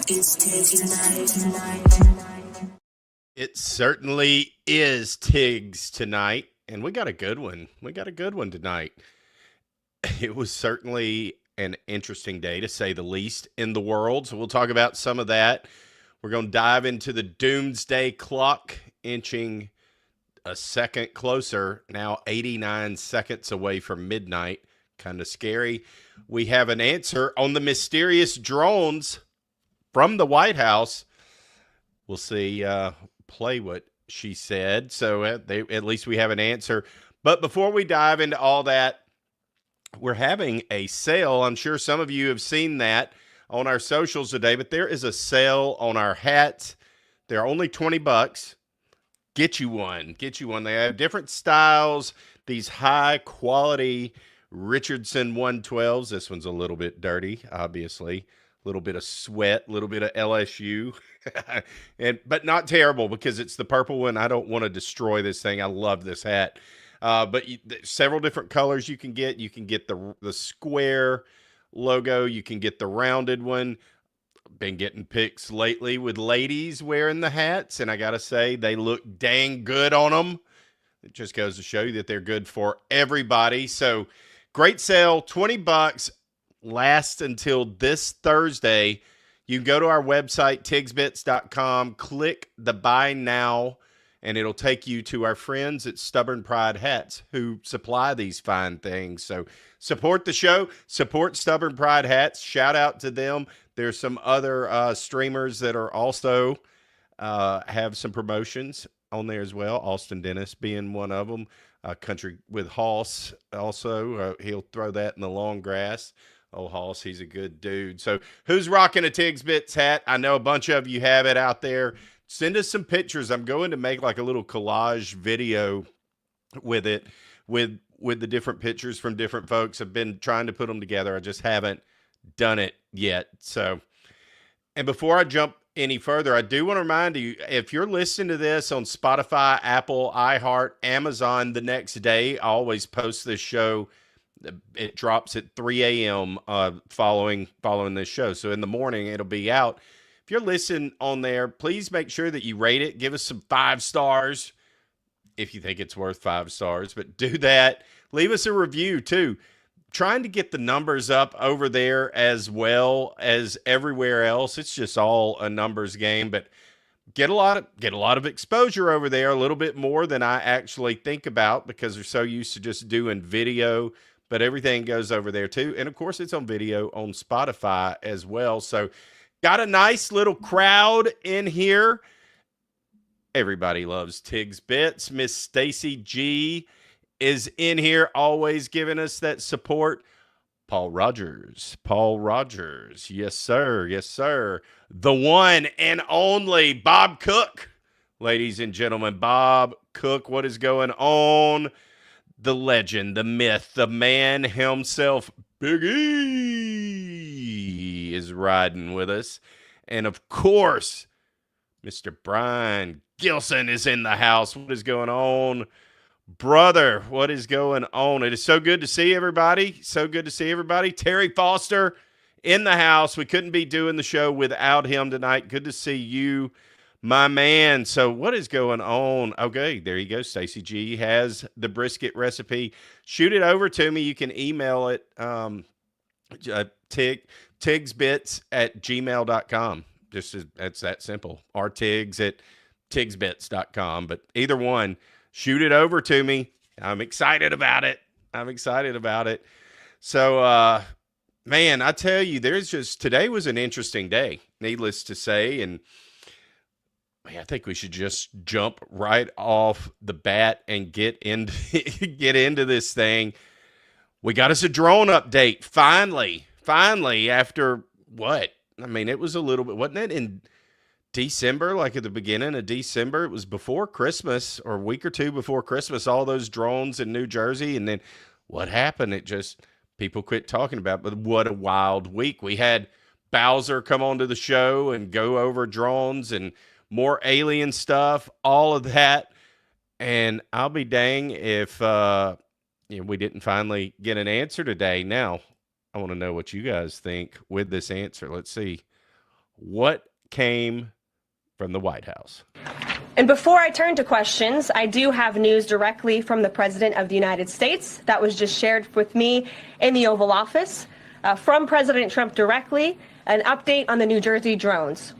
It's Tigs tonight. It certainly is Tigs tonight, and we got a good one. We got a good one tonight. It was certainly an interesting day, to say the least, in the world. So we'll talk about some of that. We're going to dive into the Doomsday Clock, inching a second closer, now 89 seconds away from midnight. Kind of scary. We have an answer on the mysterious drones from the White House. We'll see. Play what she said. So at least we have an answer. But before we dive into all that, we're having a sale. I'm sure some of you have seen that on our socials today, but there is a sale on our hats. They're only $20. Get you one. Get you one. They have different styles, these high quality Richardson 112s. This one's a little bit dirty, obviously. A little bit of sweat, a little bit of LSU. But not terrible, because it's the purple one. I don't want to destroy this thing. I love this hat. But several different colors you can get. You can get the square logo. You can get the rounded one. Been getting pics lately with ladies wearing the hats, and I got to say, they look dang good on them. It just goes to show you that they're good for everybody. So great sale, $20, lasts until this Thursday. You can go to our website, tigsbits.com, click the buy now, and it'll take you to our friends at Stubborn Pride Hats, who supply these fine things. So support the show, support Stubborn Pride Hats. Shout out to them. There's some other streamers that are also have some promotions on there as well. Austin Dennis being one of them. Country with Hoss also. He'll throw that in the long grass. Oh, Hoss, he's a good dude. So who's rocking a Tigs Bits hat? I know a bunch of you have it out there. Send us some pictures. I'm going to make like a little collage video with it, with the different pictures from different folks. I've been trying to put them together. I just haven't done it yet. So, and before I jump any further, I do want to remind you, if you're listening to this on Spotify, Apple, iHeart, Amazon the next day, I always post this show. It drops at 3 a.m. Following this show. So in the morning, it'll be out. If you're listening on there, please make sure that you rate it. Give us some 5 stars if you think it's worth 5 stars. But do that. Leave us a review, too. Trying to get the numbers up over there as well as everywhere else. It's just all a numbers game. But get a lot of exposure over there, a little bit more than I actually think about, because they're so used to just doing video. But everything goes over there too. And of course, it's on video on Spotify as well. So got a nice little crowd in here. Everybody loves Tigs Bits. Miss Stacy G is in here, always giving us that support. Paul Rogers. Yes, sir. Yes, sir. The one and only Bob Cook. Ladies and gentlemen, Bob Cook, what is going on? The legend, the myth, the man himself, Big E, is riding with us. And of course, Mr. Brian Gilson is in the house. What is going on, brother? What is going on? It is so good to see everybody. So good to see everybody. Terry Foster in the house. We couldn't be doing the show without him tonight. Good to see you, my man. So what is going on? Okay, there you go. Stacy G has the brisket recipe. Shoot it over to me. You can email it, tigsbits@gmail.com. That's that simple. rtigs@tigsbits.com. But either one, shoot it over to me. I'm excited about it. So, man, I tell you, today was an interesting day, needless to say. And I think we should just jump right off the bat and get into this thing. We got us a drone update. Finally, after what? I mean, it was a little bit, wasn't it in December, like at the beginning of December? It was before Christmas, or a week or two before Christmas, all those drones in New Jersey. And then what happened? People quit talking about it. But what a wild week. We had Bowser come onto the show and go over drones and more alien stuff, all of that. And I'll be dang if we didn't finally get an answer today. Now, I want to know what you guys think with this answer. Let's see What came from the White House? And before I turn to questions, I do have news directly from the President of the United States that was just shared with me in the Oval Office. From President Trump directly, an update on the New Jersey drones.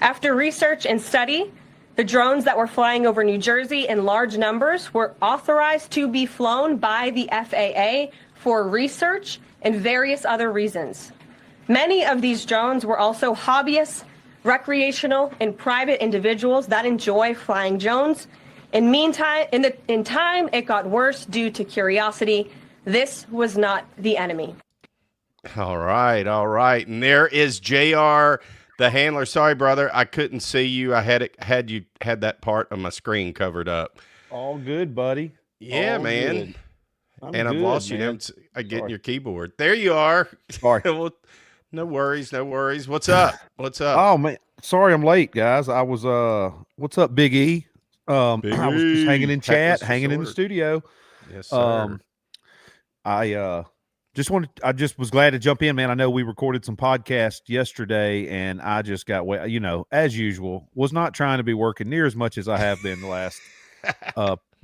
After research and study, the drones that were flying over New Jersey in large numbers were authorized to be flown by the FAA for research and various other reasons. Many of these drones were also hobbyists, recreational, and private individuals that enjoy flying drones. In time, it got worse due to curiosity. This was not the enemy. All right, all right. And there is JR, the handler. Sorry, brother, I couldn't see you. I had that part of my screen covered up. All good, buddy. Yeah, All man. good. And I've lost you. Man. I get your keyboard. There you are. Sorry. Well, no worries, no worries. What's up? What's up? Oh man, sorry I'm late, guys. I was what's up, Big E? Big I was just hanging in E. chat, Heck was hanging in the disordered. studio. Yes, sir. I just was glad to jump in, man. I know we recorded some podcasts yesterday, and I just got as usual, was not trying to be working near as much as I have been the last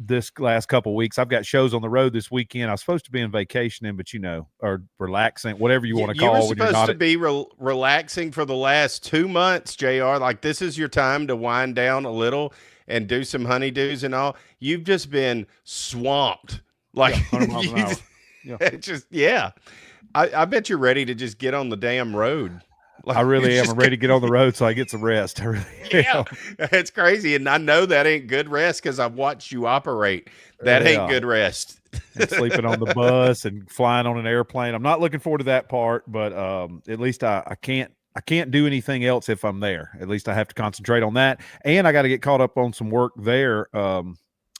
this last couple of weeks. I've got shows on the road this weekend. I was supposed to be on vacationing, but or relaxing, whatever you want to call. You were supposed to be relaxing for the last 2 months, JR. Like, this is your time to wind down a little and do some honeydews and all. You've just been swamped. Like, 100 miles an hour. Yeah. I bet you're ready to just get on the damn road. Like, I really am. I'm ready to get on the road so I get some rest. I really am. It's crazy. And I know that ain't good rest because I've watched you operate. That ain't good rest. And sleeping on the bus and flying on an airplane. I'm not looking forward to that part, but at least I can't do anything else if I'm there. At least I have to concentrate on that. And I got to get caught up on some work there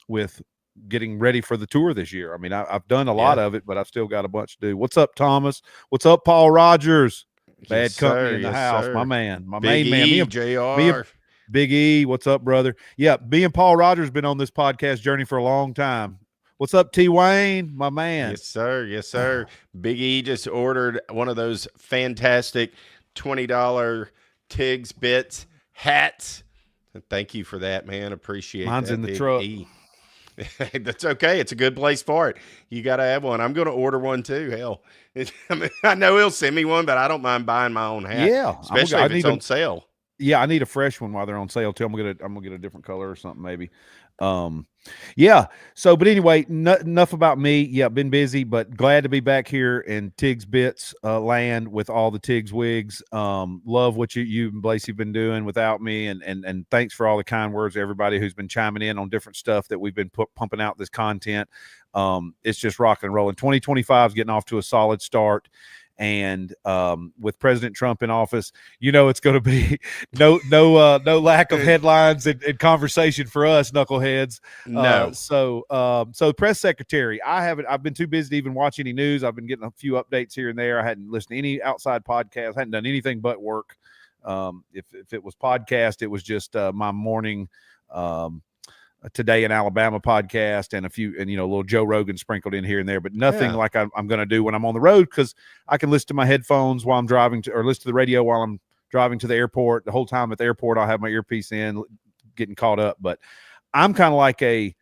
with getting ready for the tour this year. I mean, I've done a lot of it, but I've still got a bunch to do. What's up, Thomas? What's up, Paul Rogers? Bad company in the house. Sir. My man. My Big main E, man. JR. Big E, what's up, brother? Yeah, me and Paul Rogers been on this podcast journey for a long time. What's up, T. Wayne? My man. Yes, sir. Yes, sir. Big E just ordered one of those fantastic $20 Tigs Bits hats. Thank you for that, man. Appreciate Mine's that. in the Big truck. E. That's okay. It's a good place for it. You got to have one. I'm going to order one too. Hell, I know he'll send me one, but I don't mind buying my own hat. Yeah, especially if it's on sale. Yeah, I need a fresh one while they're on sale too. I'm gonna get a different color or something maybe. Yeah. So, but anyway, enough about me. Yeah, been busy, but glad to be back here in Tigs Bits land with all the Tigs wigs. Love what you and Blasey have been doing without me, and thanks for all the kind words to everybody who's been chiming in on different stuff that we've been pumping out this content. It's just rocking and rolling. 2025 is getting off to a solid start. And with President Trump in office, it's going to be no lack of headlines and conversation for us knuckleheads. No. So press secretary, I've been too busy to even watch any news. I've been getting a few updates here and there. I hadn't listened to any outside podcasts. Hadn't done anything but work. If it was podcast, it was just my morning Today in Alabama podcast and a little Joe Rogan sprinkled in here and there, but nothing like I'm going to do when I'm on the road, because I can listen to my headphones while I'm driving or listen to the radio while I'm driving to the airport. The whole time at the airport, I'll have my earpiece in, getting caught up. But I'm kind of like a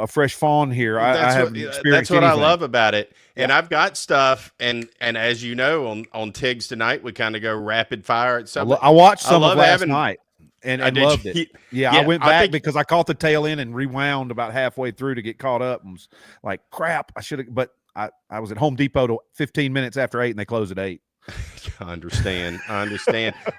fresh fawn here. I haven't experienced that's what anything. I love about it. And I've got stuff, and as you know, on Tigs tonight, we kind of go rapid fire at something. I watched some of last night. And loved it. Yeah, I went back because I caught the tail end and rewound about halfway through to get caught up and was like, crap, I should have. But I was at Home Depot 15 minutes after 8 and they close at 8. I understand.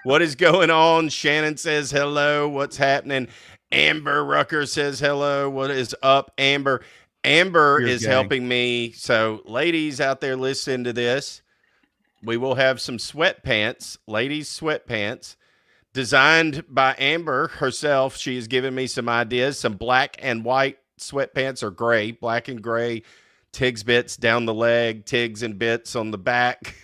What is going on? Shannon says hello. What's happening? Amber Rucker says hello. What is up, Amber? Amber is helping me. So ladies out there listening to this, we will have some sweatpants, ladies sweatpants, designed by Amber herself. She has given me some ideas. Some black and white sweatpants, or gray, black and gray, Tigs Bits down the leg, Tigs and Bits on the back.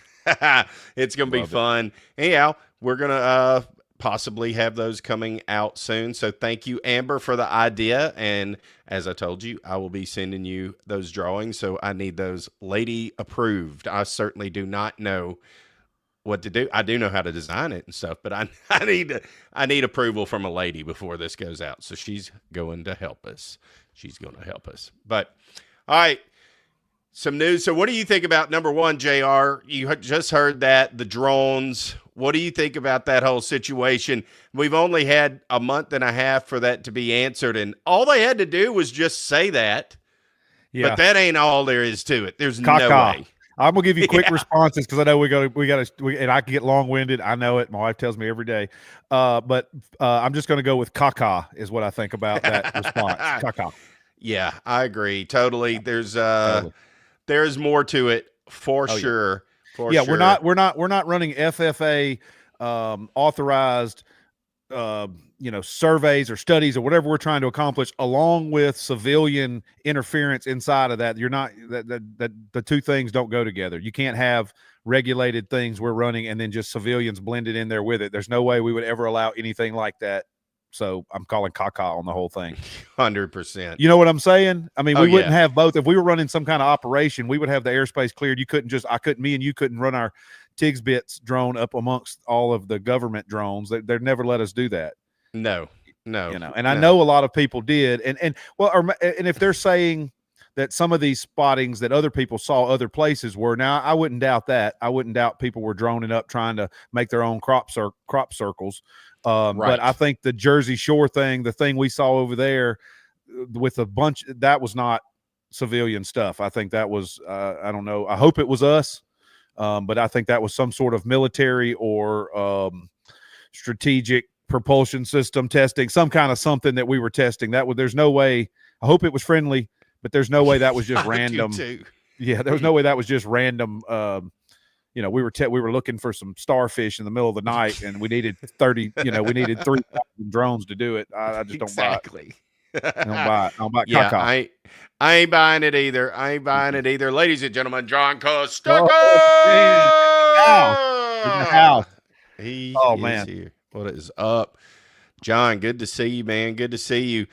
It's going to be fun. Anyhow, we're going to possibly have those coming out soon. So thank you, Amber, for the idea. And as I told you, I will be sending you those drawings. So I need those lady approved. I certainly do not know what to do. I do know how to design it and stuff, but I need approval from a lady before this goes out. So she's going to help us. But all right, some news. So what do you think about number one, JR? You just heard that the drones. What do you think about that whole situation? We've only had a month and a half for that to be answered, and all they had to do was just say that. Yeah. But that ain't all there is to it. There's Caca. no way. I'm gonna give you quick responses because I know we got and I can get long winded. I know it. My wife tells me every day. But I'm just gonna go with caca is what I think about that response. Caca. Yeah, I agree totally. There's more to it for sure. Yeah, we're not running FFA authorized surveys or studies or whatever we're trying to accomplish along with civilian interference inside of that. You're not that the two things don't go together. You can't have regulated things we're running and then just civilians blended in there with it. There's no way we would ever allow anything like that. So I'm calling caca on the whole thing. 100%. You know what I'm saying? I mean, we wouldn't have both. If we were running some kind of operation, we would have the airspace cleared. Me and you couldn't run our Tigs bits drone up amongst all of the government drones. They'd never let us do that. No. I know a lot of people did. And if they're saying that some of these spottings that other people saw other places were, now I wouldn't doubt that. I wouldn't doubt people were droning up trying to make their own crop circles. Right. But I think the Jersey Shore thing, the thing we saw over there with a bunch, that was not civilian stuff. I think that was, I don't know. I hope it was us. But I think that was some sort of military or strategic propulsion system testing, some kind of something that we were testing. There's no way. I hope it was friendly, but there's no way that was just random. Yeah, there was no way that was just random. We were looking for some starfish in the middle of the night, and we needed 30. We needed 3,000 drones to do it. I just don't buy it. I don't buy it. Yeah, caca. I ain't buying it either. Ladies and gentlemen, John Costello in the house. He man, here. What is up, John? Good to see you, man. Good to see you.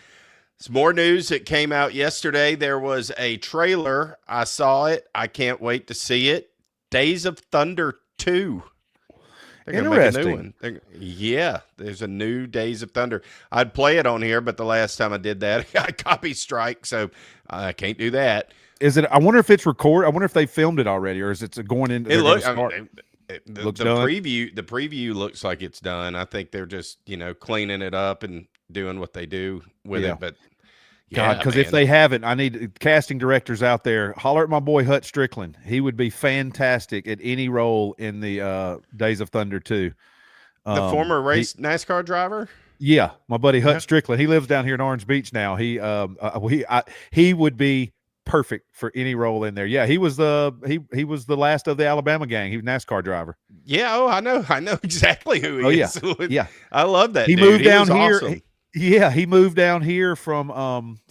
Some more news that came out yesterday. There was a trailer. I saw it. I can't wait to see it. Days of Thunder 2. They're gonna make a new one. There's a new Days of Thunder. I'd play it on here, but the last time I did that, I got copy strike, so I can't do that. Is it? I wonder if it's recorded. I wonder if they filmed it already, or is it going into? It looks. The preview looks like it's done. I think they're just cleaning it up and doing what they do with it. But God, because if they haven't, I need casting directors out there. Holler at my boy Hut Strickland. He would be fantastic at any role in the Days of Thunder 2. The former NASCAR driver. Yeah, my buddy Hut Strickland. He lives down here in Orange Beach now. He would be perfect for any role in there. Yeah, he was the last of the Alabama gang. He was a NASCAR driver. Yeah, I know exactly who he is. Yeah, I love that. He dude. moved down here. Awesome. He moved down here from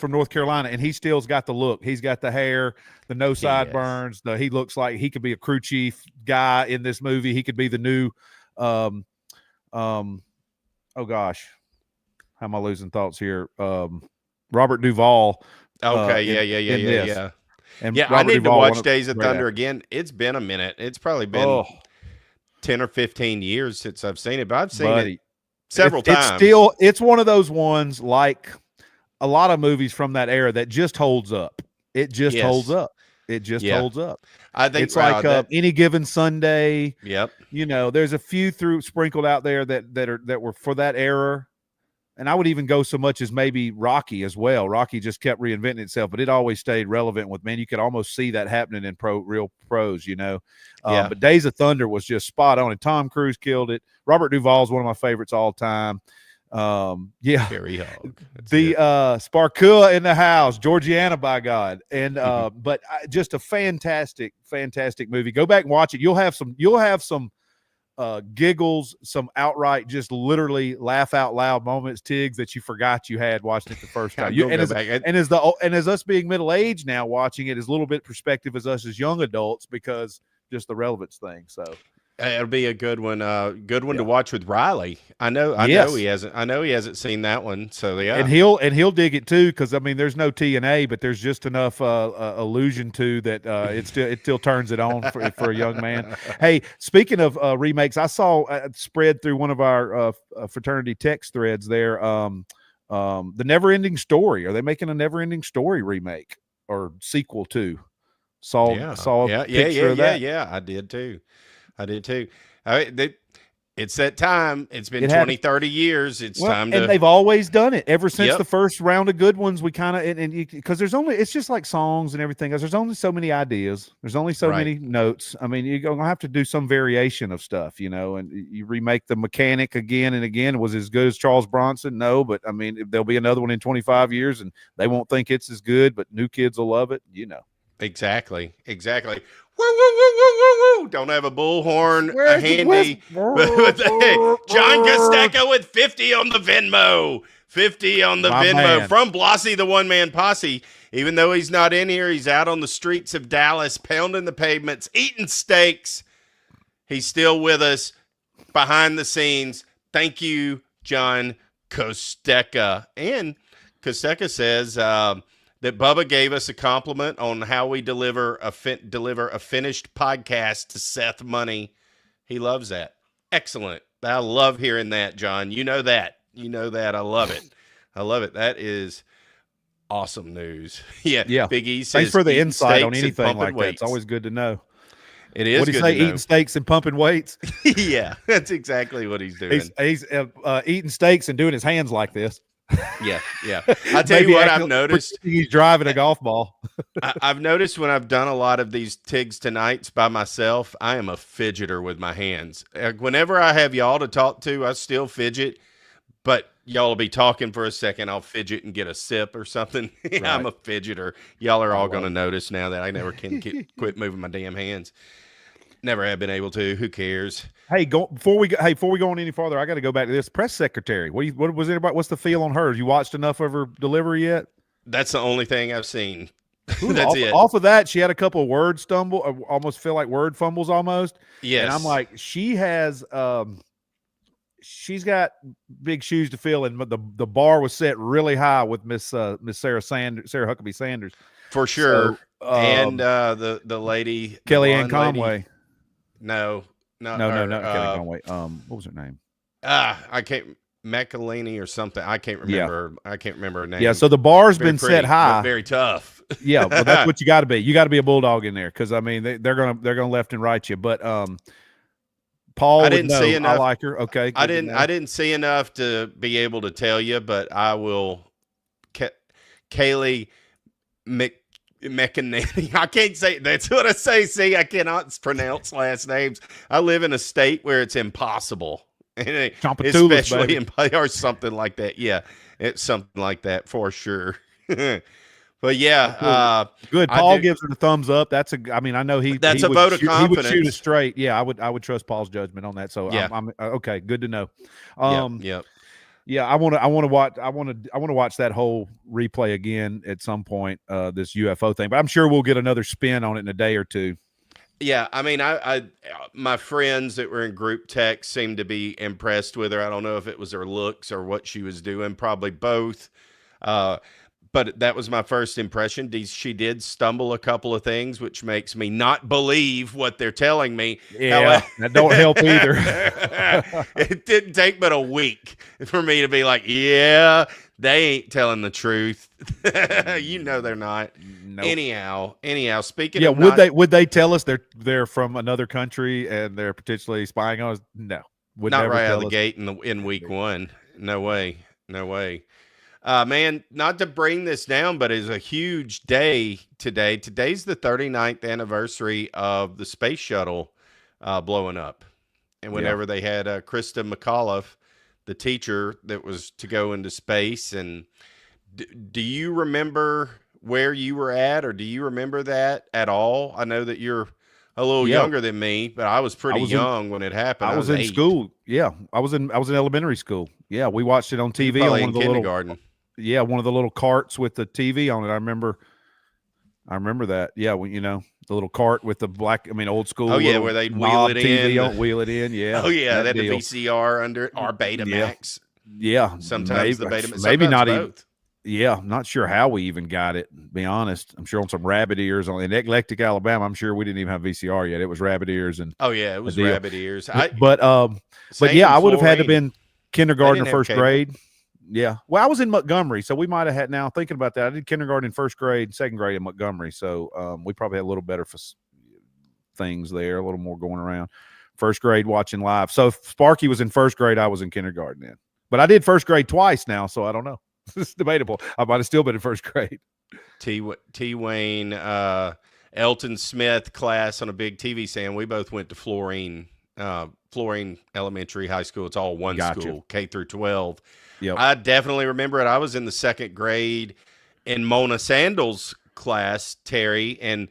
North Carolina, and he still's got the look. He's got the hair, the no sideburns. He looks like he could be a crew chief guy in this movie. He could be the new oh gosh, how am I losing thoughts here? Robert Duvall. Okay, yeah. And Robert I need Duvall, to watch Days of Thunder again. It's been a minute. It's probably been 10 or 15 years since I've seen it, but I've seen it several times. It's one of those ones, like a lot of movies from that era, that just holds up. It just holds up. It just holds up. I think it's like Any Given Sunday. Yep. There's a few sprinkled out there that were for that era. And I would even go so much as maybe Rocky as well. Rocky just kept reinventing itself, but it always stayed relevant with, man, you could almost see that happening in real pros, But Days of Thunder was just spot on, and Tom Cruise killed it. Robert Duvall is one of my favorites all time. Harry Hog. The Sparkua in the house, Georgiana, by God. And but just a fantastic movie. Go back and watch it. You'll have some giggles, some outright just literally laugh out loud moments, Tigs, that you forgot you had watching it the first time. As us being middle-aged now watching it is a little bit perspective as us as young adults, because just the relevance thing. So It'll be a good one. Good one Yeah. to watch with Riley. I know Yes. he hasn't. I know he hasn't seen that one. So yeah, And he'll dig it too, because I mean, there's no TNA, but there's just enough allusion to that. It still turns it on for a young man. Hey, speaking of remakes, I saw spread through one of our fraternity text threads there. The Never Ending Story. Are they making a Never Ending Story remake or sequel to? Saw a picture of that. Yeah. I did too. It's that time. It's been It 20, happened. 30 years. It's time to. And they've always done it ever since Yep. the first round of good ones. We kind of because there's only, it's just like songs and everything else. There's only so many ideas. There's only so Right. many notes. I mean, you're gonna have to do some variation of stuff, and you remake The Mechanic again and again. Was it as good as Charles Bronson? No, but I mean, there'll be another one in 25 years, and they won't think it's as good, but new kids will love it. Exactly. Woo, woo, woo, woo, woo, woo. Don't have a bullhorn handy. But hey, John Gustecco with 50 on the Venmo. 50 on the My Venmo man. from Blossy, the one-man posse. Even though he's not in here, he's out on the streets of Dallas, pounding the pavements, eating steaks. He's still with us behind the scenes. Thank you, John Gustecco. And Gustecco says that Bubba gave us a compliment on how we deliver a finished podcast to Seth Money. He loves that. Excellent. I love hearing that, John. You know that. I love it. That is awesome news. Yeah. Big E says, Thanks for the eating insight on steaks and anything pumping like that. weights. It's always good to know. It is What do you good say? to know. Eating steaks and pumping weights. Yeah, that's exactly what he's doing. He's eating steaks and doing his hands like this. Yeah. I'll tell you what I've noticed. He's driving a golf ball. I've noticed when I've done a lot of these Tigs Tonights by myself, I am a fidgeter with my hands. Whenever I have y'all to talk to, I still fidget, but y'all will be talking for a second. I'll fidget and get a sip or something. I'm a fidgeter. Y'all are all going to notice now that I never can quit moving my damn hands. Never have been able to. Who cares? Hey, before we go on any farther, I got to go back to this press secretary. What was everybody? What's the feel on her? You watched enough of her delivery yet? That's the only thing I've seen. Ooh, That's it. Off of that, she had a couple of word almost feel like word fumbles almost. Yes. And I'm like, she has she's got big shoes to fill, and the bar was set really high with Miss Sarah Huckabee Sanders for sure. So, and the lady Kellyanne blonde lady. Conway. No, not Kellyanne Conway. What was her name? I can't. McElhaney or something. I can't remember. Yeah. I can't remember her name. Yeah, so the bar's Very been pretty, set high. but very tough. Yeah, well, that's what you got to be. You got to be a bulldog in there, because I mean they're gonna left and right you. But Paul, I didn't see enough. I like her. Okay, I didn't see enough to be able to tell you, but I will. Kaylee McEnany. I can't say. That's what I say. See, I cannot pronounce last names. I live in a state where it's impossible. Especially in or something like that. Yeah, it's something like that for sure. But yeah, good. Paul gives it a thumbs up. That's I know that's a vote of confidence. He would shoot it straight. Yeah, I would trust Paul's judgment on that. So yeah, I'm okay. Good to know. Yep. Yeah, I want to watch that whole replay again at some point. This UFO thing, but I'm sure we'll get another spin on it in a day or two. Yeah, I mean, I my friends that were in group text seemed to be impressed with her. I don't know if it was her looks or what she was doing, probably both. But that was my first impression. She did stumble a couple of things, which makes me not believe what they're telling me. Yeah, that don't help either. It didn't take but a week for me to be like, yeah, they ain't telling the truth. They're not. Nope. Anyhow, speaking of would they tell us they're from another country and they're potentially spying on us? No. Would not never right tell out of the us. gate in week one. No way. Man, not to bring this down, but it's a huge day today. Today's the 39th anniversary of the space shuttle blowing up. And whenever they had Krista McAuliffe, the teacher that was to go into space. And do you remember where you were at, or do you remember that at all? I know that you're a little younger than me, but I was pretty young when it happened. I was in 8. school. Yeah, I was in elementary school. Yeah, we watched it on TV on one of the kindergarten. One of the little carts with the TV on it. I remember that. Yeah, little cart with the old school. Oh yeah, little where they'd wheel knob it TV in. on, wheel it in. Yeah. Oh yeah, that they had the deal. VCR under it, or Yeah. Betamax. Yeah. Sometimes the maybe, Betamax. maybe Sometimes not even. both. Yeah, I'm not sure how we even got it. To be honest, I'm sure on some rabbit ears in Eclectic, Alabama. I'm sure we didn't even have VCR yet. It was rabbit ears and Oh yeah, it was deal. rabbit ears. But Same yeah, in I would have had to Florine. been kindergarten or They didn't have first cable. grade. Yeah. Well, I was in Montgomery, so we might have had. Now thinking about that, I did kindergarten and first grade, second grade in Montgomery, so we probably had a little better things there, a little more going around. First grade watching live. So if Sparky was in first grade, I was in kindergarten then. But I did first grade twice now, so I don't know. It's debatable. I might have still been in first grade. T. Wayne, Elton Smith class on a big TV stand. We both went to Florine Elementary High School. It's all one Gotcha. school, K through 12. Yep. I definitely remember it. I was in the second grade in Mona Sandals' class, Terry, and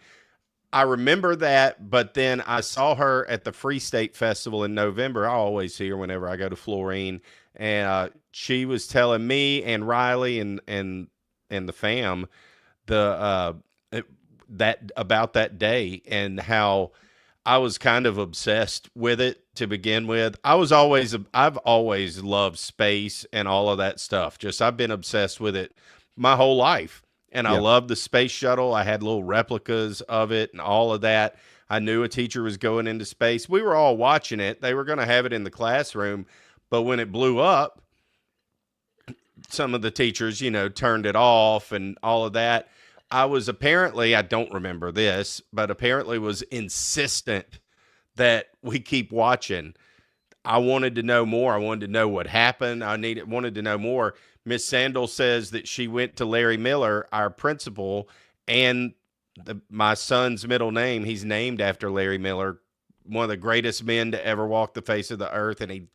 I remember that, but then I saw her at the Free State Festival in November. I always see her whenever I go to Florine, and she was telling me and Riley and the fam that about that day and how I was kind of obsessed with it to begin with. I've always loved space and all of that stuff. Just I've been obsessed with it my whole life. And I loved the space shuttle. I had little replicas of it and all of that. I knew a teacher was going into space. We were all watching it. They were going to have it in the classroom. But when it blew up, some of the teachers, turned it off and all of that. I don't remember this, but apparently was insistent that we keep watching. I wanted to know more. I wanted to know what happened. Wanted to know more. Miss Sandel says that she went to Larry Miller, our principal, and my son's middle name. He's named after Larry Miller, one of the greatest men to ever walk the face of the earth. And he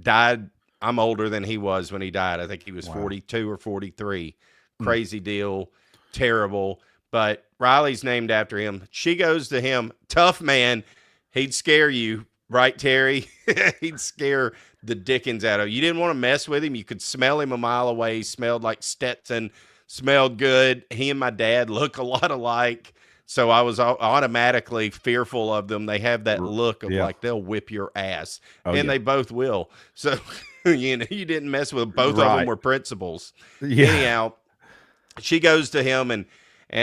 died. I'm older than he was when he died. I think he was 42 or 43. Crazy deal. Terrible. But Riley's named after him. She goes to him. Tough man. He'd scare you. Right, Terry? He'd scare the dickens out of you. You didn't want to mess with him. You could smell him a mile away. He smelled like Stetson, smelled good. He and my dad look a lot alike. So I was automatically fearful of them. They have that look of like they'll whip your ass. They both will. So, you didn't mess with them. Both of them were principals. Yeah. Anyhow, she goes to him and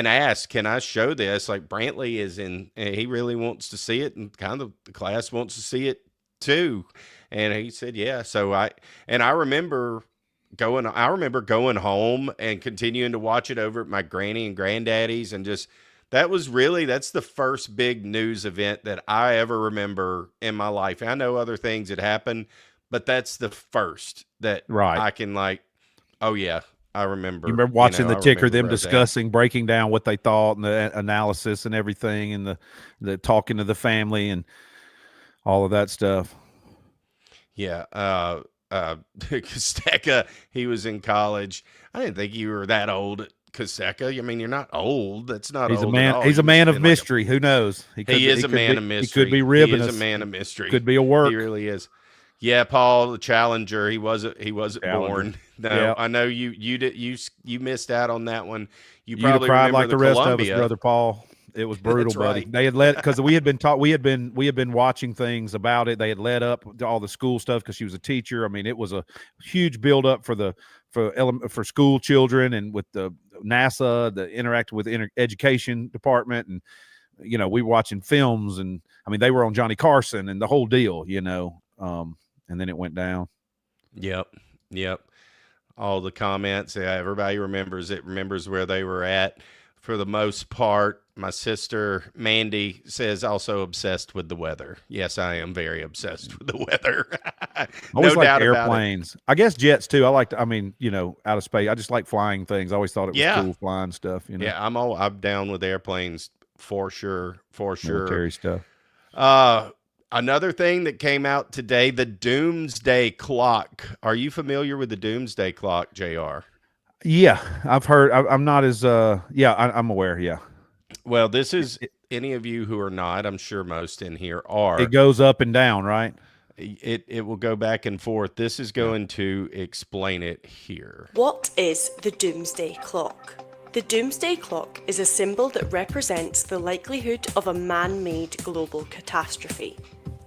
asks, can I show this? Like Brantley is he really wants to see it, and kind of the class wants to see it too. And he said, yeah. So I remember going home and continuing to watch it over at my granny and granddaddy's, and just, that's the first big news event that I ever remember in my life. I know other things that happened, but that's the first that I can oh yeah, I remember. You remember watching the ticker, them Roseanne. discussing, breaking down what they thought and the analysis and everything, and the talking to the family and all of that stuff. Yeah. Kosteka, he was in college. I didn't think you were that old at Kosteka. I mean, you're not old. That's not He's old a man. at all. He's a man of mystery. Who knows? He is a man of mystery. He could be ribbing us. He is a man of mystery. Could be a work. He really is. Yeah, Paul, the Challenger. He wasn't born. No, I know you missed out on that one. You probably cried like remember the rest Columbia. of us, brother Paul. It was brutal, buddy. Right. They had led, because we had been watching things about it. They had led up to all the school stuff because she was a teacher. I mean, it was a huge buildup for school children, and with the NASA, the interacting with the education department, and we were watching films, and I mean, they were on Johnny Carson and the whole deal, and then it went down. Yep. All the comments. Yeah, everybody remembers it. Remembers where they were at. For the most part, my sister Mandy says also obsessed with the weather. Yes, I am very obsessed with the weather. No doubt airplanes. I guess jets too. I like to, out of space. I just like flying things. I always thought it was cool flying stuff. Yeah, I'm down with airplanes for sure. Military stuff. Another thing that came out today, the Doomsday Clock. Are you familiar with the Doomsday Clock, JR? Yeah, I've heard. I'm not as I'm aware. Yeah. Well, this is any of you who are not. I'm sure most in here are. It goes up and down, right? It will go back and forth. This is going to explain it here. What is the Doomsday Clock? The Doomsday Clock is a symbol that represents the likelihood of a man-made global catastrophe.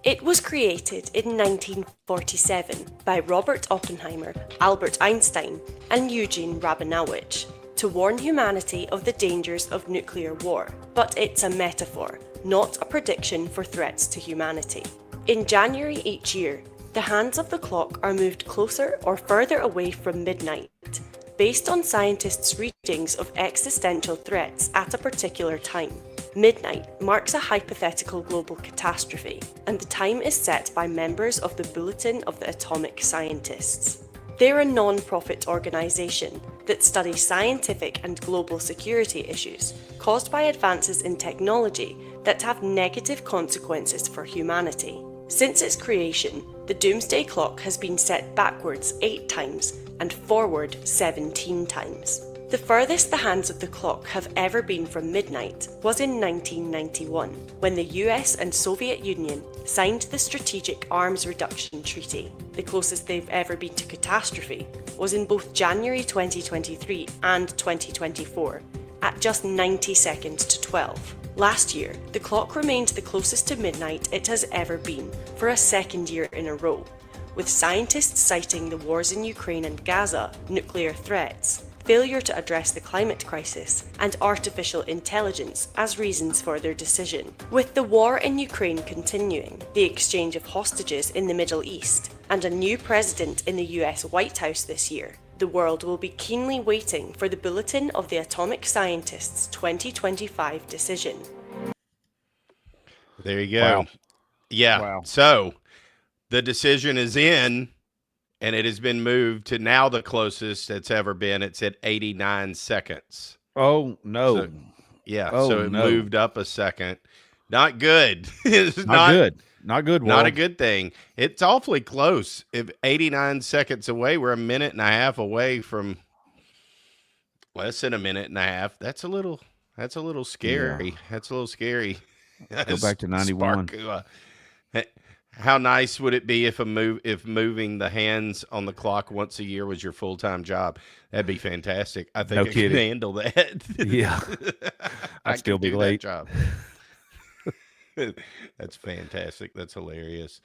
It was created in 1947 by Robert Oppenheimer, Albert Einstein, and Eugene Rabinowitz to warn humanity of the dangers of nuclear war, but it's a metaphor, not a prediction for threats to humanity. In January each year, the hands of the clock are moved closer or further away from midnight, based on scientists' readings of existential threats at a particular time. Midnight marks a hypothetical global catastrophe, and the time is set by members of the Bulletin of the Atomic Scientists. They're a non-profit organisation that studies scientific and global security issues caused by advances in technology that have negative consequences for humanity. Since its creation, the Doomsday Clock has been set backwards 8 times and forward 17 times. The furthest the hands of the clock have ever been from midnight was in 1991, when the US and Soviet Union signed the Strategic Arms Reduction Treaty. The closest they've ever been to catastrophe was in both January 2023 and 2024, at just 90 seconds to 12. Last year, the clock remained the closest to midnight it has ever been for a second year in a row, with scientists citing the wars in Ukraine and Gaza, nuclear threats, failure to address the climate crisis, and artificial intelligence as reasons for their decision. With the war in Ukraine continuing, the exchange of hostages in the Middle East, and a new president in the US White House this year, the world will be keenly waiting for the Bulletin of the Atomic Scientists 2025 decision. There you go. Wow. Yeah. Wow. So the decision is in, and it has been moved to now the closest it's ever been. It's at 89 seconds. Oh no. So, yeah. Oh, so it no. moved up a second. Not good. It's Not good. Not good. Not a world. good thing. It's awfully close. If 89 seconds away, we're a minute and a half away from less than a minute and a half. That's a little scary. Yeah. That's a little scary. Go back to 91. How nice would it be if moving the hands on the clock once a year was your full-time job? That'd be fantastic. I think No I could kidding. handle that. Yeah. I I'd still could be do late. that job. That's fantastic. That's hilarious.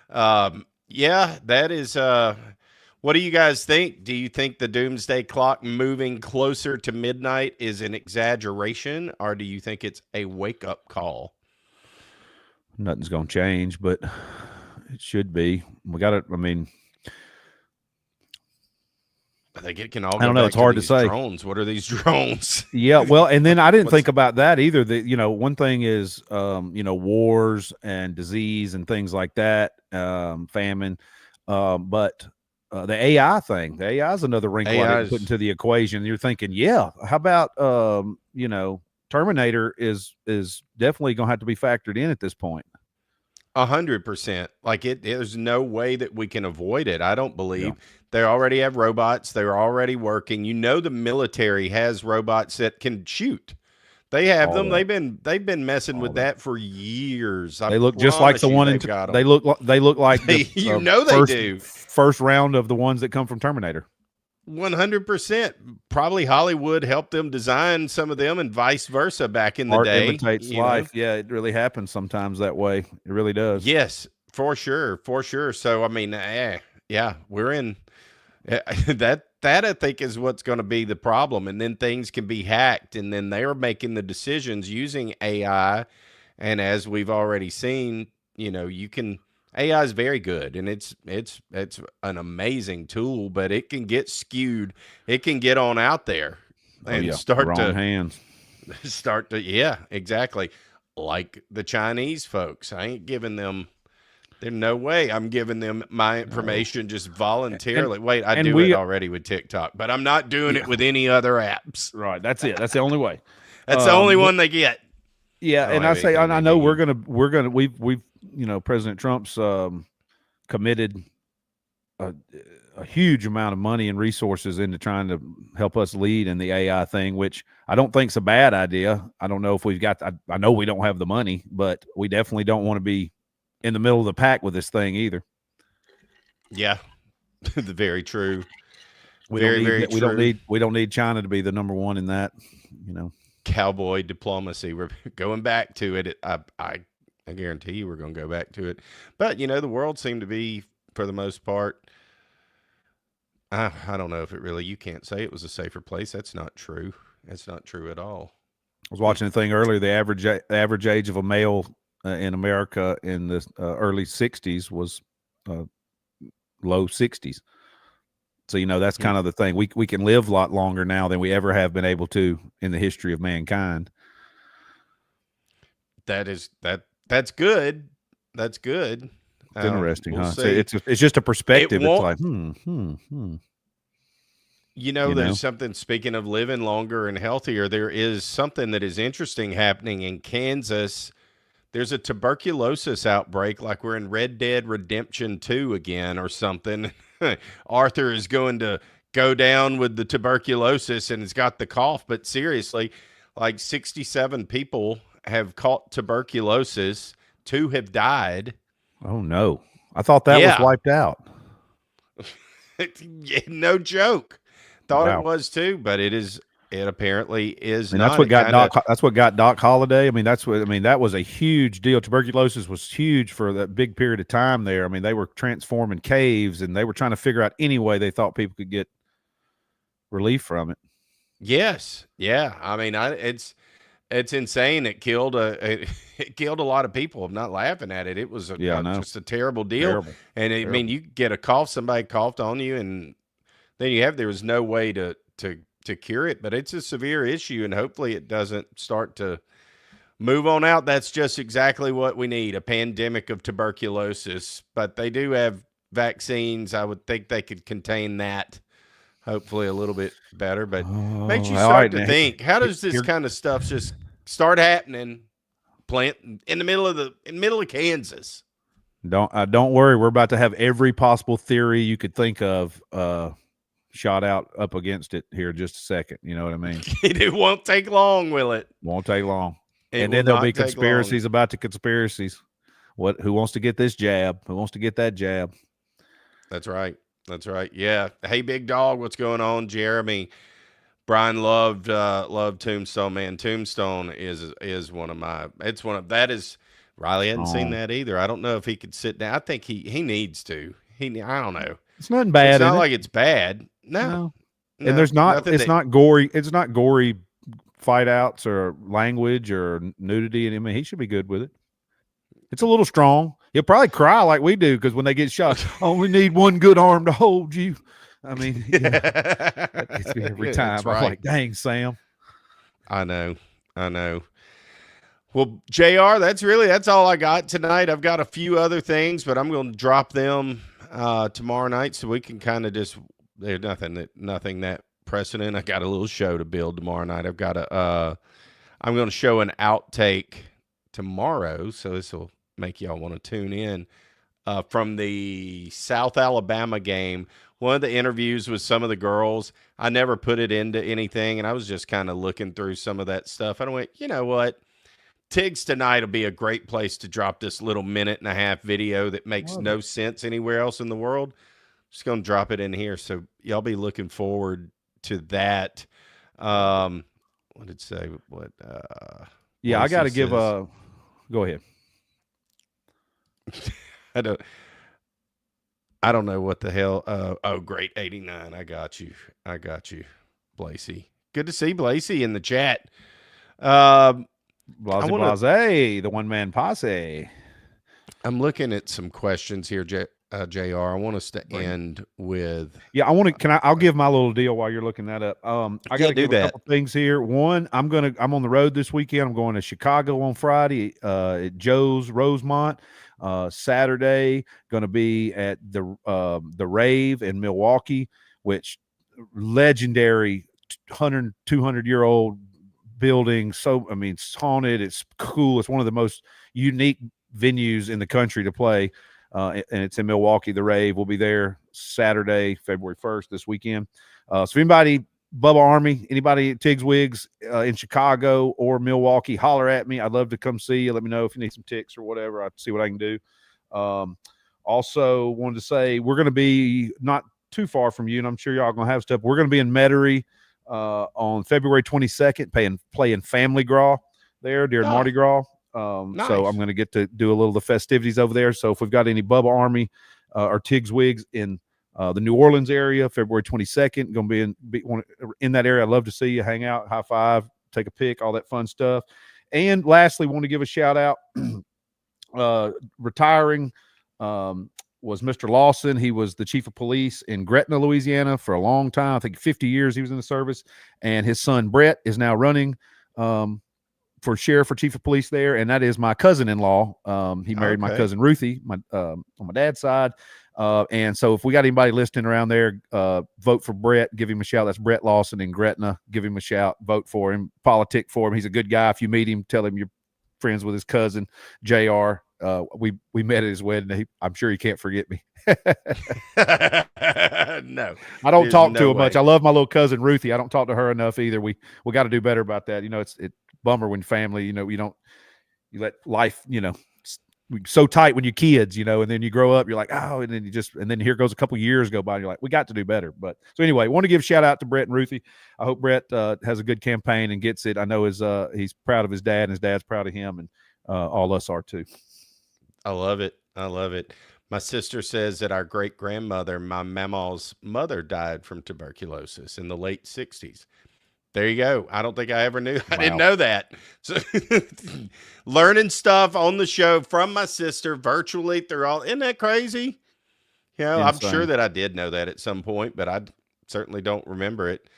Yeah, that is. What do you guys think? Do you think the Doomsday Clock moving closer to midnight is an exaggeration, or do you think it's a wake-up call? Nothing's going to change, but it should be. We got it. I mean, I think it can all. I don't know. It's hard to say. Drones. What are these drones? yeah. Well, and then I didn't think about that either. That, one thing is, wars and disease and things like that, famine. But the AI thing, the AI is another wrinkle I didn't put into the equation. You're thinking, yeah, how about, Terminator is definitely going to have to be factored in at this point. 100%. Like there's no way that we can avoid it. I don't believe. They already have robots. They're already working. The military has robots that can shoot. They have them. They've been messing with that for years. They look just like the one. They look like the, they do. First round of the ones that come from Terminator. 100%. Probably Hollywood helped them design some of them, and vice versa back in the day. Art imitates life. Yeah, it really happens sometimes that way. It really does. Yes, for sure, for sure. So I mean, yeah, we're in that. That I think is what's going to be the problem, and then things can be hacked, and then they're making the decisions using AI, and as we've already seen, you can. AI is very good, and it's an amazing tool, but it can get skewed. It can get on out there and start to yeah, exactly. Like the Chinese folks, I ain't giving them. There's no way I'm giving them my information just voluntarily. Wait, I do it already with TikTok, but I'm not doing it with any other apps. Right, that's it. That's the only way. That's the only one they get. Yeah, and I know we're gonna we've President Trump's committed a huge amount of money and resources into trying to help us lead in the AI thing, which I don't think is a bad idea. I don't know if we've got. I know we don't have the money, but we definitely don't want to be in the middle of the pack with this thing either. Yeah, very true. Very, very true. We don't need China to be the number one in that. You know, Cowboy diplomacy. We're going back to it. I guarantee you we're going to go back to it. But the world seemed to be, for the most part, I don't know if it really. You can't say it was a safer place. That's not true. That's not true at all. I was watching a thing earlier. The average age of a male in America in the early 60s was low 60s. So that's kind of the thing. We can live a lot longer now than we ever have been able to in the history of mankind. That's good. That's good. It's interesting, we'll huh? See. It's just a perspective. It's like There's something, speaking of living longer and healthier, there is something that is interesting happening in Kansas. There's a tuberculosis outbreak, like we're in Red Dead Redemption 2 again or something. Arthur is going to go down with the tuberculosis and has got the cough. But seriously, like 67 people have caught tuberculosis. 2 have died. Oh, no. I thought that was wiped out. No joke. Thought Wow. it was too, but it apparently is and not. That's what got Doc Holliday. That was a huge deal. Tuberculosis was huge for that big period of time there. I mean, they were transforming caves and they were trying to figure out any way they thought people could get relief from it. Yes. Yeah. I mean, it's insane. It killed a lot of people. I'm not laughing at it. It was just a terrible deal. Terrible. And I mean, you get a cough, somebody coughed on you, and then there was no way to cure it, but it's a severe issue, and hopefully it doesn't start to move on out. That's just exactly what we need, a pandemic of tuberculosis. But they do have vaccines. I would think they could contain that, hopefully a little bit better. But makes you start to think, how does this kind of stuff just start happening in the middle of Kansas? Don't worry. We're about to have every possible theory you could think of shot out up against it here in just a second. You know what I mean? It won't take long, will it? Won't take long. And then there'll be conspiracies about the conspiracies. Who wants to get this jab? Who wants to get that jab? That's right. Yeah. Hey, big dog, what's going on? Jeremy. Brian loved Tombstone, man. Tombstone is one of my, Riley hadn't seen that either. I don't know if he could sit down. I think he needs to. I don't know. It's nothing bad. It's not like it's bad. No. And it's not gory. It's not gory fight outs or language or nudity. And I mean, he should be good with it. It's a little strong. He'll probably cry like we do because when they get shot, only need one good arm to hold you. I mean, that gets me every time. Right. I'm like, dang, Sam. I know. Well, JR, that's all I got tonight. I've got a few other things, but I'm going to drop them tomorrow night so we can kind of there's nothing that precedent. I got a little show to build tomorrow night. I'm going to show an outtake tomorrow, so this will make y'all want to tune in from the South Alabama game. One of the interviews with some of the girls, I never put it into anything, and I was just kind of looking through some of that stuff. And I went, you know what? Tigs tonight will be a great place to drop this little 1.5-minute video that makes no sense anywhere else in the world. Just going to drop it in here. So y'all be looking forward to that. What did it say? Yeah, I got to give go ahead. I don't know what the hell. Great 89. I got you, Blasey. Good to see Blasey in the chat. Blase, the one-man posse. I'm looking at some questions here, JR. I want us to end with. Yeah, I'll give my little deal while you're looking that up. I got to do a couple things here. One, I'm on the road this weekend. I'm going to Chicago on Friday at Joe's Rosemont. Saturday, going to be at the Rave in Milwaukee, which legendary 200-year-old building. So, I mean, it's haunted. It's cool. It's one of the most unique venues in the country to play. And it's in Milwaukee. The Rave will be there Saturday, February 1st, this weekend. So if anybody, Bubba Army, anybody at Tigs Wigs in Chicago or Milwaukee, holler at me. I'd love to come see you. Let me know if you need some ticks or whatever. I'll see what I can do. Also wanted to say we're going to be not too far from you, and I'm sure y'all gonna have stuff. We're gonna be in Metairie on February 22nd, playing Family Gras there during Mardi Gras. Nice. So I'm gonna get to do a little of the festivities over there. So if we've got any Bubba Army or Tigs Wigs in the New Orleans area, February 22nd, gonna be in that area. I'd love to see you, hang out, high five, take a pic, all that fun stuff. And lastly, want to give a shout out. Retiring was Mr. Lawson. He was the chief of police in Gretna, Louisiana for a long time. I think 50 years he was in the service. And his son, Brett, is now running for sheriff or chief of police there. And that is my cousin-in-law. He married my cousin Ruthie on my dad's side. And so if we got anybody listening around there, vote for Brett, give him a shout. That's Brett Lawson in Gretna. Give him a shout, vote for him, politic for him. He's a good guy. If you meet him, tell him you're friends with his cousin, JR. We met at his wedding. I'm sure he can't forget me. No, I don't talk to him much. I love my little cousin Ruthie. I don't talk to her enough either. We got to do better about that. It's bummer when family, you let life, so tight when you're kids, and then you grow up, you're like, oh, and then here goes a couple years go by, and you're like, we got to do better. But so anyway, I want to give a shout out to Brett and Ruthie. I hope Brett has a good campaign and gets it. I know he's proud of his dad, and his dad's proud of him, and all us are too. I love it. I love it. My sister says that our great-grandmother, my mama's mother, died from tuberculosis in the late 60s. There you go. I don't think I ever knew. I didn't know that. So learning stuff on the show from my sister virtually through all. Isn't that crazy? Insane. I'm sure that I did know that at some point, but I certainly don't remember it.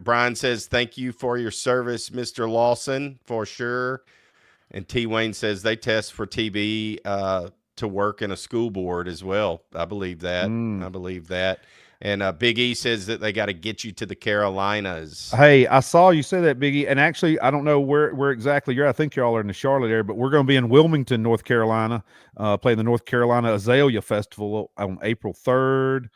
Brian says, thank you for your service, Mr. Lawson, for sure. And T. Wayne says they test for TB to work in a school board as well. I believe that. I believe that. And Big E says that they got to get you to the Carolinas. Hey, I saw you say that, Big E. And actually, I don't know where exactly you're. I think y'all are in the Charlotte area, but we're going to be in Wilmington, North Carolina, playing the North Carolina Azalea Festival on April 3rd.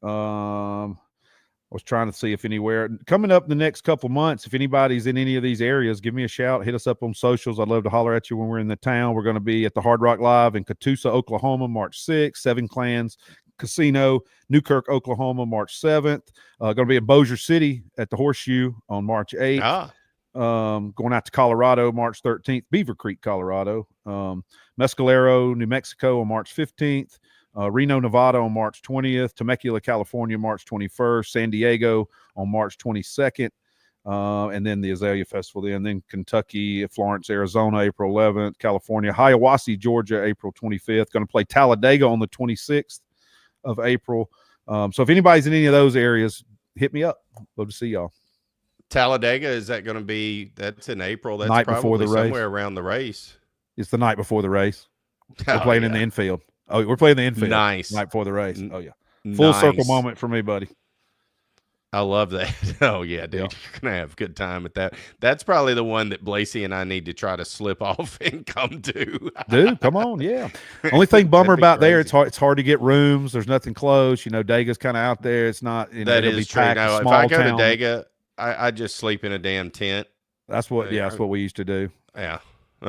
I was trying to see if anywhere coming up in the next couple months, if anybody's in any of these areas, give me a shout, hit us up on socials. I'd love to holler at you when we're in the town. We're going to be at the Hard Rock Live in Catoosa, Oklahoma, March 6th, Seven Clans Casino, Newkirk, Oklahoma, March 7th. Going to be in Bossier City at the Horseshoe on March 8th. Going out to Colorado, March 13th, Beaver Creek, Colorado. Mescalero, New Mexico on March 15th. Reno, Nevada on March 20th, Temecula, California, March 21st, San Diego on March 22nd, and then the Azalea Festival, and then Kentucky, Florence, Arizona, April 11th, California, Hiawassee, Georgia, April 25th. Going to play Talladega on the 26th of April. So if anybody's in any of those areas, hit me up. Love to see y'all. Talladega, is that going to be? That's in April. That's night probably before the race. Somewhere around the race. It's the night before the race. We're playing in the infield. Oh, we're playing the infield. Nice. Night before the race. Oh, yeah. Full circle moment for me, buddy. I love that. Oh, yeah, dude. Yeah. You're going to have a good time with that. That's probably the one that Blasey and I need to try to slip off and come to. Dude, come on. Yeah. Only thing bummer about there, it's hard to get rooms. There's nothing close. Dega's kind of out there. It's not. That is true. No, if I go to Dega, I just sleep in a damn tent. That's what we used to do. Yeah.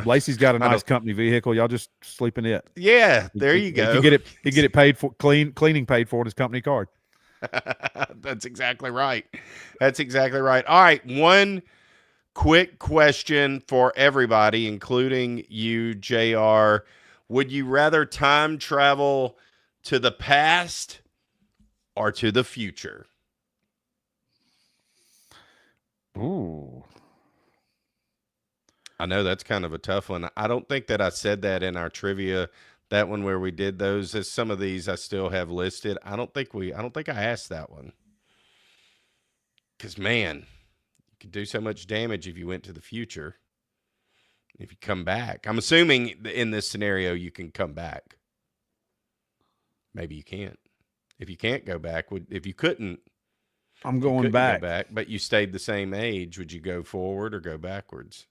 Lacey's got a nice company vehicle. Y'all just sleep in it. Yeah, there you go. You get it paid for, cleaning paid for in his company card. That's exactly right. That's exactly right. All right, one quick question for everybody, including you, JR. Would you rather time travel to the past or to the future? Ooh. I know that's kind of a tough one. I don't think that I said that in our trivia, that one where we did those. As some of these I still have listed. I don't think I asked that one. Because, man, you could do so much damage if you went to the future. If you come back. I'm assuming in this scenario you can come back. Maybe you can't. If you can't go back, if you couldn't. I'm going back. Go back, but you stayed the same age. Would you go forward or go backwards?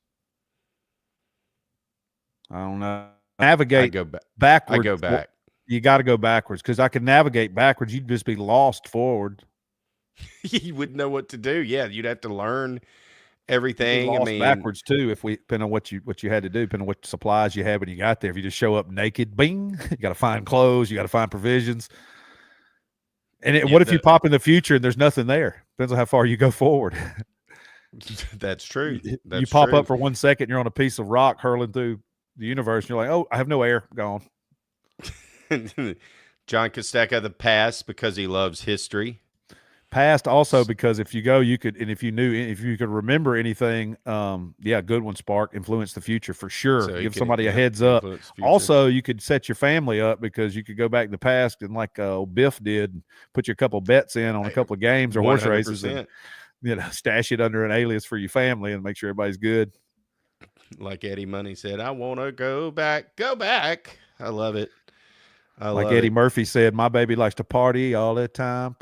I don't know. Navigate. I go backwards. I go back. You got to go backwards because I could navigate backwards. You'd just be lost forward. You wouldn't know what to do. Yeah, you'd have to learn everything. Lost backwards too. If we depending on what you had to do, depending on what supplies you had when you got there. If you just show up naked, bing, you got to find clothes. You got to find provisions. what if you pop in the future and there's nothing there? Depends on how far you go forward. That's true. You pop up for 1 second, you're on a piece of rock hurling through the universe, and you're like, oh, I have no air, gone. John Costecca, the past, because he loves history. Past also because if you go, you could, and if you could remember anything, good one, Spark, influence the future for sure. So give somebody a heads up. Also, you could set your family up because you could go back in the past and like Biff did, and put you a couple bets in on a couple of games or 100%. Horse races, and stash it under an alias for your family and make sure everybody's good. Like Eddie Money said, I want to go back. I love it. Like Eddie Murphy said, my baby likes to party all the time.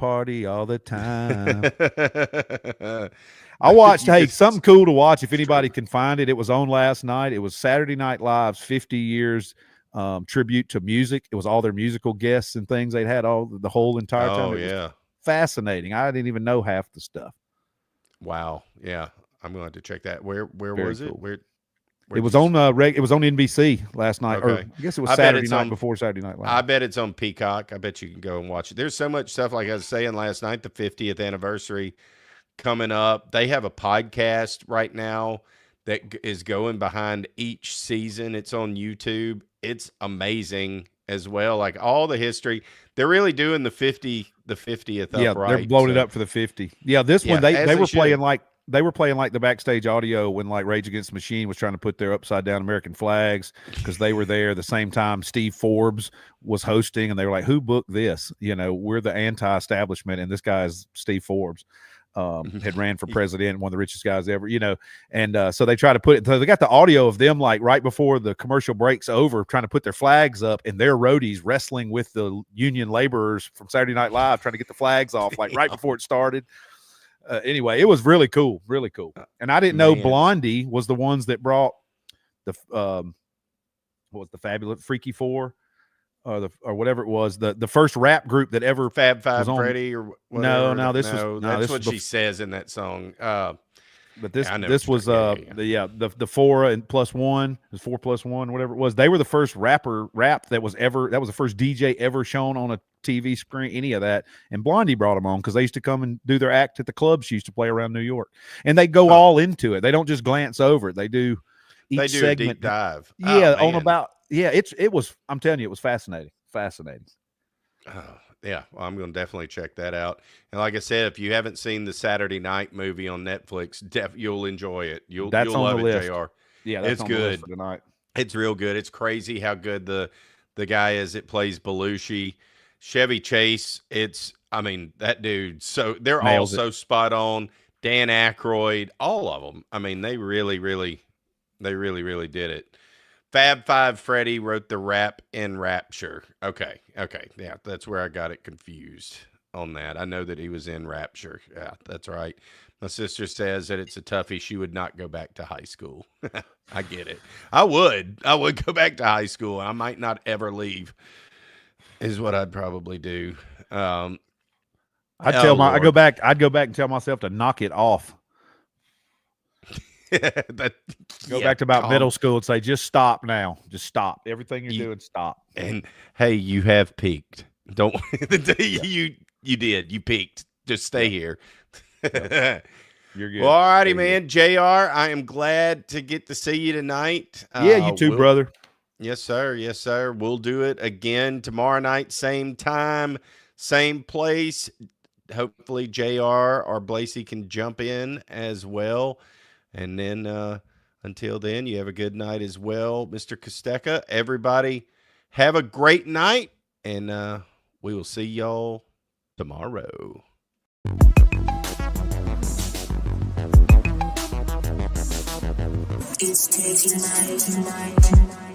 I watched, something cool to watch if anybody can find it. It was on last night. It was Saturday Night Live's 50 years tribute to music. It was all their musical guests and things they'd had the whole entire time. It was fascinating. I didn't even know half the stuff. Wow. Yeah. I'm going to have to check that. Where was it? Where it was on it was on NBC last night. Okay. Or I guess it was Saturday night before Saturday Night Live. I bet it's on Peacock. I bet you can go and watch it. There's so much stuff, like I was saying last night, the 50th anniversary coming up. They have a podcast right now that is going behind each season. It's on YouTube. It's amazing as well. Like all the history. They're really doing the 50th up right. They're blowing it up for the 50. Yeah, this one they were playing like the backstage audio when like Rage Against the Machine was trying to put their upside down American flags because they were there the same time Steve Forbes was hosting, and they were like, who booked this? We're the anti-establishment, and this guy's Steve Forbes. Had ran for president, one of the richest guys ever, and so they try to put it. So they got the audio of them like right before the commercial breaks over, trying to put their flags up, and their roadies wrestling with the union laborers from Saturday Night Live, trying to get the flags off like right before it started. Anyway, it was really cool, and I didn't know Blondie was the ones that brought the what was the Fabulous Freaky Four. Or whatever it was, the first rap group that ever Fab Five Freddy or whatever. No, that's what she says in that song. But this was the 4 and plus 1 is 4 plus 1, whatever it was. They were the first rap that was the first DJ ever shown on a TV screen, any of that. And Blondie brought them on because they used to come and do their act at the clubs she used to play around New York, and they go all into it. They don't just glance over it. They do each segment, a deep dive. It was. I'm telling you, it was fascinating. Oh, yeah. Well, I'm going to definitely check that out. And like I said, if you haven't seen the Saturday Night movie on Netflix, you'll enjoy it. You'll love it, JR. Yeah, that's it's on good. The list for tonight. It's real good. It's crazy how good the guy is that plays Belushi. Chevy Chase. That dude. So they're all so spot on. Dan Aykroyd, all of them. I mean, they really did it. Fab Five Freddy wrote the rap in Rapture. Okay. Yeah, that's where I got it confused on that. I know that he was in Rapture. Yeah, that's right. My sister says that it's a toughie. She would not go back to high school. I get it. I would go back to high school. I might not ever leave is what I'd probably do. I'd go back and tell myself to knock it off. Go back to about middle school and say, just stop now. Just stop. Everything you're doing, stop. And hey, you have peaked. Don't you did. You peaked. Just stay here. You're good. Well, all righty, man. JR, I am glad to get to see you tonight. Yeah, you too, brother. Yes, sir. Yes, sir. We'll do it again tomorrow night, same time, same place. Hopefully JR or Blasey can jump in as well. And then until then, you have a good night as well, Mr. Costecca. Everybody have a great night, and we will see y'all tomorrow. It's Tigs tonight.